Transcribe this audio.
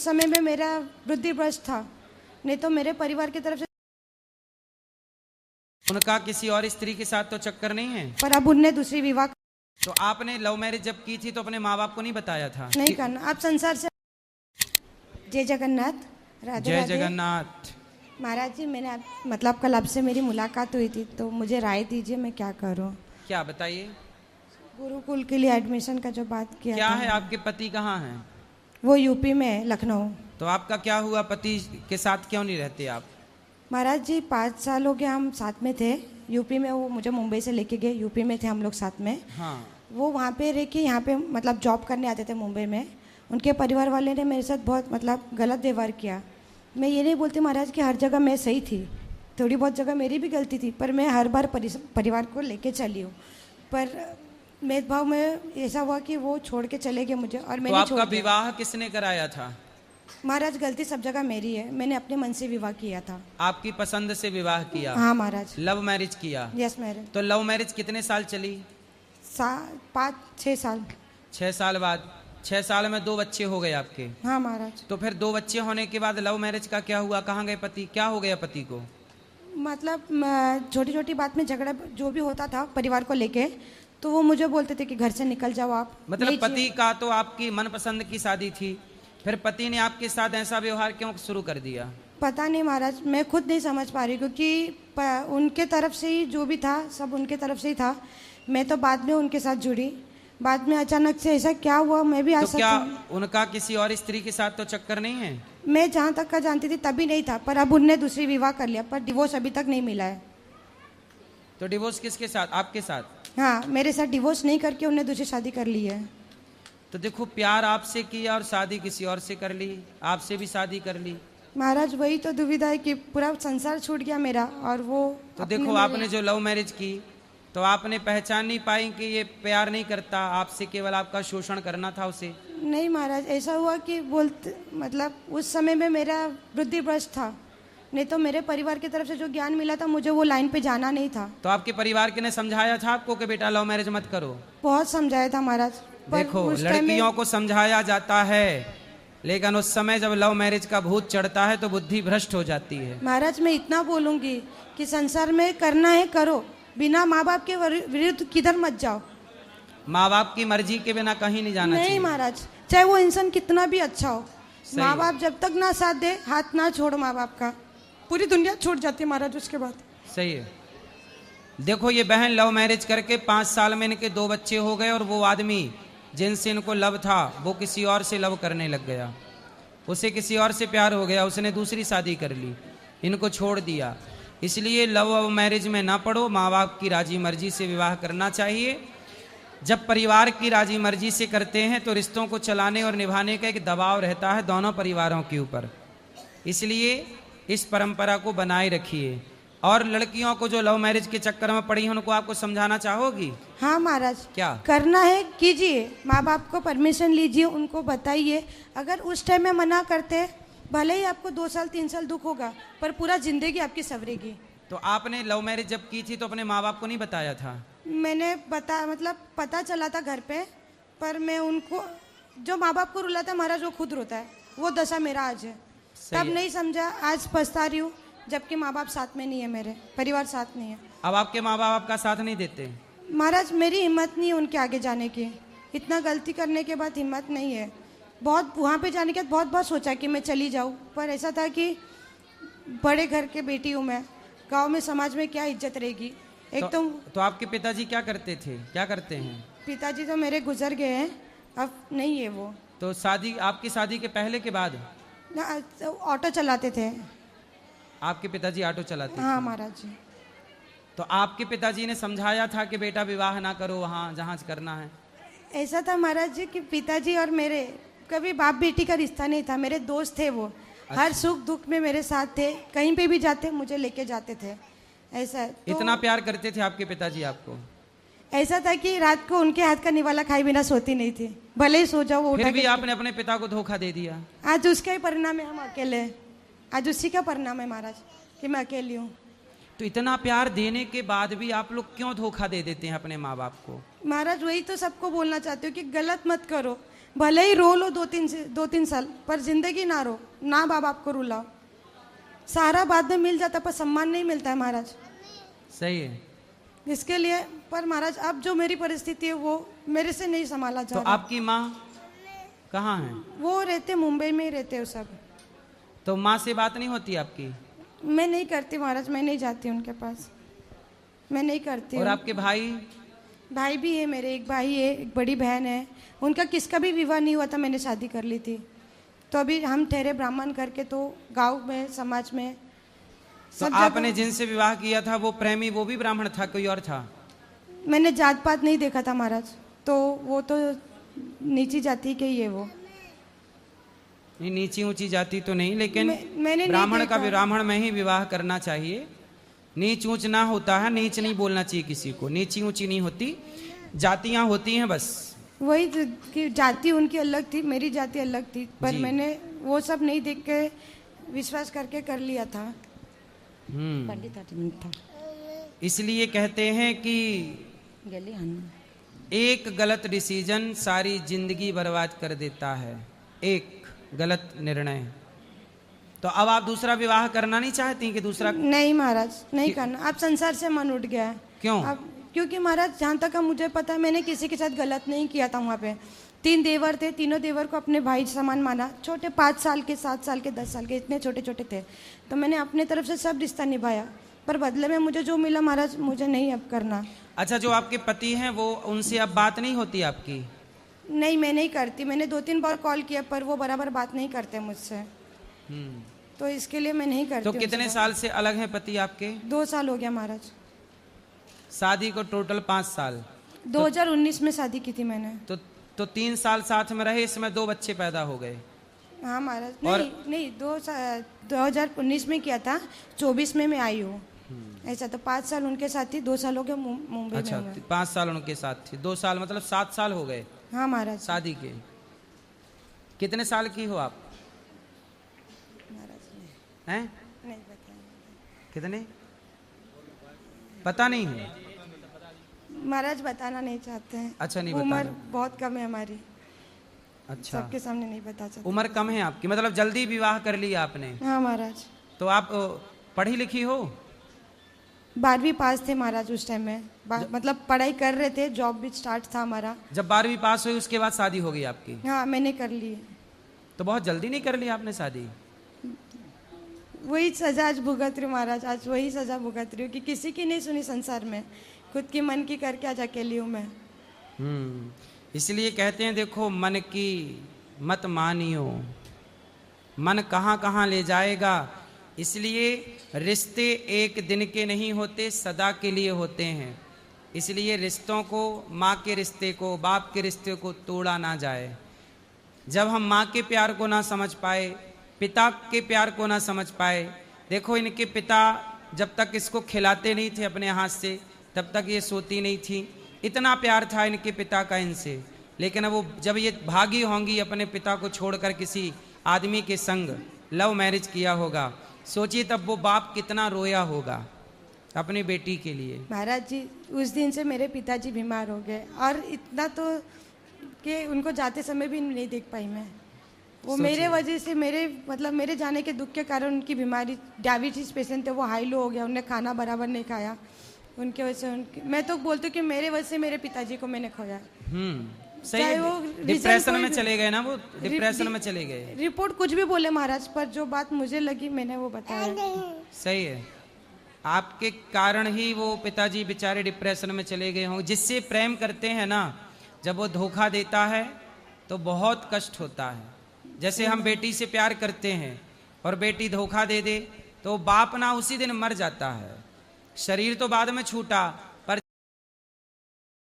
समय में मेरा बुद्धि भ्रष्ट था, नहीं तो मेरे परिवार की तरफ से। उनका किसी और स्त्री के साथ तो चक्कर नहीं है, पर अब उनने दूसरी विवाह तो आपने लव मैरिज जब की थी तो अपने माँ बाप को नहीं बताया था? नहीं करना। आप संसार से। जय जगन्नाथ। राधे जय राधे। जगन्नाथ। महाराज जी, मैंने मतलब कल आपसे मेरी मुलाकात हुई थी, तो मुझे राय दीजिए मैं क्या करूं। क्या बताइए? गुरुकुल के लिए एडमिशन का जो बात किया क्या था। है, आपके पति कहाँ हैं? वो यूपी में है, लखनऊ। तो आपका क्या हुआ, पति के साथ क्यों नहीं रहते आप? महाराज जी, 5 साल हो गए हम साथ में थे यूपी में। वो मुझे मुंबई से लेके गए, यूपी में थे हम लोग साथ में। हाँ। वो वहाँ पे रह के यहाँ पे मतलब जॉब करने आते थे मुंबई में। उनके परिवार वाले ने मेरे साथ बहुत मतलब गलत व्यवहार किया। मैं ये नहीं बोलती महाराज कि हर जगह मैं सही थी, थोड़ी बहुत जगह मेरी भी गलती थी, पर मैं हर बार परिवार को लेके चली हूँ। पर भेदभाव में ऐसा हुआ कि वो छोड़ के चले गए मुझे, और तो मैंने आपका छोड़ दिया। विवाह किसने कराया था? महाराज, गलती सब जगह मेरी है, मैंने अपने मन से विवाह किया था। आपकी पसंद से विवाह किया? हाँ महाराज। लव मैरिज किया? Yes marriage. तो लव मैरिज कितने साल चली? 5-6 साल। 6 साल बाद 6 साल में 2 बच्चे हो गए आपके? हाँ महाराज। तो फिर 2 बच्चे होने के बाद लव मैरिज का क्या हुआ? कहाँ गए पति? क्या हो गया पति को? मतलब छोटी छोटी बात में झगड़ा जो भी होता था परिवार को लेके, तो वो मुझे बोलते थे कि घर से निकल जाओ आप। मतलब पति का तो आपकी मनपसंद की शादी थी, फिर पति ने आपके साथ ऐसा व्यवहार क्यों शुरू कर दिया? पता नहीं महाराज, मैं खुद नहीं समझ पा रही, क्योंकि उनके तरफ से ही जो भी था सब उनके तरफ से ही था। मैं तो बाद में उनके साथ जुड़ी, बाद में अचानक से ऐसा क्या हुआ मैं भी आज तो क्या उनका किसी और स्त्री के साथ तो चक्कर नहीं है? मैं जहाँ तक का जानती थी तभी नहीं था, पर अब उनने दूसरी विवाह कर लिया, पर डिवोर्स अभी तक नहीं मिला है। तो डिवोर्स किसके साथ? आपके साथ? हाँ, मेरे साथ डिवोर्स नहीं करके उन्हें दूसरी शादी कर ली है। तो देखो, प्यार आपसे किया और शादी किसी और से कर ली, आपसे भी शादी कर ली। महाराज, वही तो दुविधा है कि पूरा संसार छूट गया मेरा, और वो तो देखो, आपने जो लव मैरिज की तो आपने पहचान नहीं पाई कि ये प्यार नहीं करता आपसे, केवल आपका शोषण करना था उसे। नहीं महाराज, ऐसा हुआ कि बोलते मतलब उस समय में मेरा बुद्धि भ्रष्ट था, नहीं तो मेरे परिवार की तरफ से जो ज्ञान मिला था मुझे वो लाइन पे जाना नहीं था। तो आपके परिवार के ने समझाया था आपको कि बेटा लव मैरिज मत करो? बहुत समझाया था महाराज। देखो, लड़कियों को समझाया जाता है, लेकिन उस समय जब लव मैरिज का भूत चढ़ता है तो बुद्धि भ्रष्ट हो जाती है। महाराज, मैं इतना बोलूंगी कि संसार में करना है करो, बिना माँ बाप के विरुद्ध किधर मत जाओ। माँ बाप की मर्जी के बिना कहीं नहीं जाना चाहिए। नहीं महाराज, चाहे वो इंसान कितना भी अच्छा हो, माँ बाप जब तक ना साथ दे, हाथ ना छोड़ माँ बाप का, पूरी दुनिया छूट जाती है महाराज उसके बाद। सही है। देखो, ये बहन लव मैरिज करके 5 साल में इनके 2 बच्चे हो गए, और वो आदमी जिनसे इनको लव था वो किसी और से लव करने लग गया, उसे किसी और से प्यार हो गया, उसने दूसरी शादी कर ली, इनको छोड़ दिया। इसलिए लव मैरिज में ना पड़ो, माँ बाप की राजी मर्जी से विवाह करना चाहिए। जब परिवार की राजी मर्जी से करते हैं तो रिश्तों को चलाने और निभाने का एक दबाव रहता है दोनों परिवारों के ऊपर, इसलिए इस परंपरा को बनाए रखिए। और लड़कियों को जो लव मैरिज के चक्कर में पड़ी हैं उनको आपको समझाना चाहोगी? हाँ महाराज, क्या करना है कीजिए, माँ बाप को परमिशन लीजिए, उनको बताइए। अगर उस टाइम में मना करते, भले ही आपको 2 साल 3 साल दुख होगा, पर पूरा जिंदगी आपकी सवरेगी। तो आपने लव मैरिज जब की थी तो अपने माँ बाप को नहीं बताया था? मैंने पता चला था घर पे, पर मैं उनको, जो माँ बाप को रुलाता है महाराज वो खुद रोता है, वो दशा मेरा आज है। तब नहीं समझा, आज पछता रही हूँ, जबकि माँ बाप साथ में नहीं है, मेरे परिवार साथ नहीं है। अब आपके माँ बाप आपका साथ नहीं देते? महाराज, मेरी हिम्मत नहीं है उनके आगे जाने की, इतना गलती करने के बाद हिम्मत नहीं है। बहुत वहाँ पे जाने के बाद बहुत सोचा कि मैं चली जाऊँ, पर ऐसा था कि बड़े घर के बेटी हूँ मैं, गांव में समाज में क्या इज्जत रहेगी। एक तो आपके पिताजी क्या करते थे, क्या करते हैं? पिताजी तो मेरे गुजर गए हैं, अब नहीं है वो। तो शादी, आपकी शादी के पहले के बाद? ऑटो चलाते थे। आपके पिताजी ऑटो चलाते थे? हाँ महाराज जी। तो आपके पिताजी ने समझाया था कि बेटा विवाह ना करो वहाँ जहाँ करना है? ऐसा था महाराज जी कि पिताजी और मेरे कभी बाप बेटी का रिश्ता नहीं था, मेरे दोस्त थे वो। अच्छा। हर सुख दुख में मेरे साथ थे, कहीं पे भी जाते मुझे लेके जाते थे। ऐसा तो इतना प्यार करते थे आपके पिताजी आपको? ऐसा था कि रात को उनके हाथ का निवाला खाए बिना सोती नहीं थी, भले ही सो जाओ वो उठा। फिर भी आपने अपने पिता को धोखा दे दिया। आज उसका ही परिणाम है, हम अकेले, आज उसी का परिणाम है महाराज कि मैं अकेली हूँ। तो इतना प्यार देने के बाद भी आप लोग क्यों धोखा दे देते हैं अपने माँ बाप को? महाराज, वही तो सबको बोलना चाहती हूँ कि गलत मत करो, भले ही रो लो 2-3 साल, पर जिंदगी ना रो, ना बाप आपको रुलाओ। सारा बाद में मिल जाता पर सम्मान नहीं मिलता है महाराज। सही है। इसके लिए पर महाराज अब जो मेरी परिस्थिति है वो मेरे से नहीं संभाला जा तो रहा। आपकी माँ कहाँ है? वो रहते मुंबई में ही रहते हो सब। तो माँ से बात नहीं होती आपकी? मैं नहीं करती महाराज, मैं नहीं जाती उनके पास, मैं नहीं करती। और आपके भाई? भाई भी है मेरे, एक भाई है, एक बड़ी बहन है। उनका किसका भी विवाह नहीं हुआ था, मैंने शादी कर ली थी। तो अभी हम ठहरे ब्राह्मण करके, तो गांव में समाज में तो आपने जिनसे विवाह किया था वो प्रेमी, वो भी ब्राह्मण था, कोई और था? मैंने जात पात नहीं देखा था महाराज, तो वो तो नीची जाति के ही है वो। नहीं, नीची ऊंची जाति तो नहीं, लेकिन मैंने ब्राह्मण का ब्राह्मण में ही विवाह करना चाहिए। नीच ऊंच ना होता है, नीच नहीं बोलना चाहिए किसी को, नीची ऊंची नहीं होती, जातियां होती हैं बस। वही कि जाति उनकी अलग थी, मेरी जाति अलग थी, पर मैंने वो सब नहीं देख के विश्वास करके कर लिया था। पंडित था। इसलिए कहते हैं कि एक गलत डिसीजन सारी जिंदगी बर्बाद कर देता है, एक गलत निर्णय। तो अब आप दूसरा विवाह करना नहीं चाहती कि दूसरा? नहीं महाराज, नहीं करना। अब संसार से मन उठ गया है। क्यों? अब क्योंकि महाराज जहाँ तक मुझे पता है, मैंने किसी के साथ गलत नहीं किया था। वहाँ पे 3 देवर थे, तीनों देवर को अपने भाई समान माना। छोटे 5 साल के, 7 साल के, 10 साल के, इतने छोटे छोटे थे। तो मैंने अपने तरफ से सब रिश्ता निभाया, पर बदले में मुझे जो मिला महाराज, मुझे नहीं अब करना। अच्छा, जो आपके पति हैं वो, उनसे अब बात नहीं होती आपकी? नहीं, मैं नहीं करती। मैंने 2-3 बार कॉल किया, पर वो बराबर बात नहीं करते मुझसे। तो इसके लिए मैं नहीं करती। तो कितने साल से अलग हैं पति आपके? 2 साल हो गया महाराज। शादी को टोटल 5 साल? 2019 में शादी की थी मैंने। तो 3 साल साथ में रहे, इसमें 2 बच्चे पैदा हो गए? हाँ महाराज। नहीं 2019 में किया था, 24 में मैं आई हूँ। ऐसा तो 5 साल उनके साथ थी, 2 साल हो गए मुंबई में। अच्छा, 5 साल उनके साथ थी, 2 साल मतलब 7 साल हो गए। हाँ महाराज। शादी के कितने साल की हो आप? हैं? नहीं पता। कितने? पता नहीं है महाराज, बताना नहीं चाहते हैं। अच्छा, नहीं उम्र बताना। बहुत कम है हमारी। अच्छा, सबके सामने नहीं बता सकते। उम्र कम है आपकी, मतलब जल्दी विवाह कर लिया आपने? हाँ महाराज। तो आप पढ़ी लिखी हो? 12वीं पास थे महाराज उस टाइम में। मतलब पढ़ाई कर रहे थे, जॉब भी स्टार्ट था हमारा। जब 12वीं पास हुई उसके बाद शादी हो गई आपकी? हाँ, मैंने कर ली। तो बहुत जल्दी नहीं कर ली आपने शादी? वही सजा आज भुगत रही हूँ महाराज, आज वही सजा भुगत रही हूँ कि किसी की नहीं सुनी संसार में, खुद की मन की करके आज अकेली हूँ मैं। इसलिए कहते हैं देखो, मन की मत मानियो, मन कहाँ कहाँ ले जाएगा। इसलिए रिश्ते एक दिन के नहीं होते, सदा के लिए होते हैं। इसलिए रिश्तों को, माँ के रिश्ते को, बाप के रिश्ते को तोड़ा ना जाए। जब हम माँ के प्यार को ना समझ पाए, पिता के प्यार को ना समझ पाए। देखो, इनके पिता जब तक इसको खिलाते नहीं थे अपने हाथ से, तब तक ये सोती नहीं थी। इतना प्यार था इनके पिता का इनसे। लेकिन अब वो जब ये भागी होंगी अपने पिता को छोड़कर किसी आदमी के संग, लव मैरिज किया होगा, सोचिए तब वो बाप कितना रोया होगा अपनी बेटी के लिए। महाराज जी, उस दिन से मेरे पिताजी बीमार हो गए, और इतना तो कि उनको जाते समय भी नहीं देख पाई मैं। वो मेरे वजह से, मेरे जाने के दुख के कारण उनकी बीमारी, डायबिटीज पेशेंट थे, वो हाई लो हो गया, उन्हें खाना बराबर नहीं खाया, उनके वजह से मैं तो बोलती हूँ कि मेरे वजह से मेरे पिताजी को मैंने खोया। सही है, वो डिप्रेशन में चले गए ना, वो डिप्रेशन में चले गए। रिपोर्ट कुछ भी बोले महाराज, पर जो बात मुझे लगी मैंने वो बताया। सही है, आपके कारण ही वो पिताजी बेचारे डिप्रेशन में चले गए होंगे। जिससे प्रेम करते हैं ना, जब वो धोखा देता है तो बहुत कष्ट होता है। जैसे हम बेटी से प्यार करते हैं और बेटी धोखा दे दे, तो बाप ना उसी दिन मर जाता है। शरीर तो बाद में छूटा,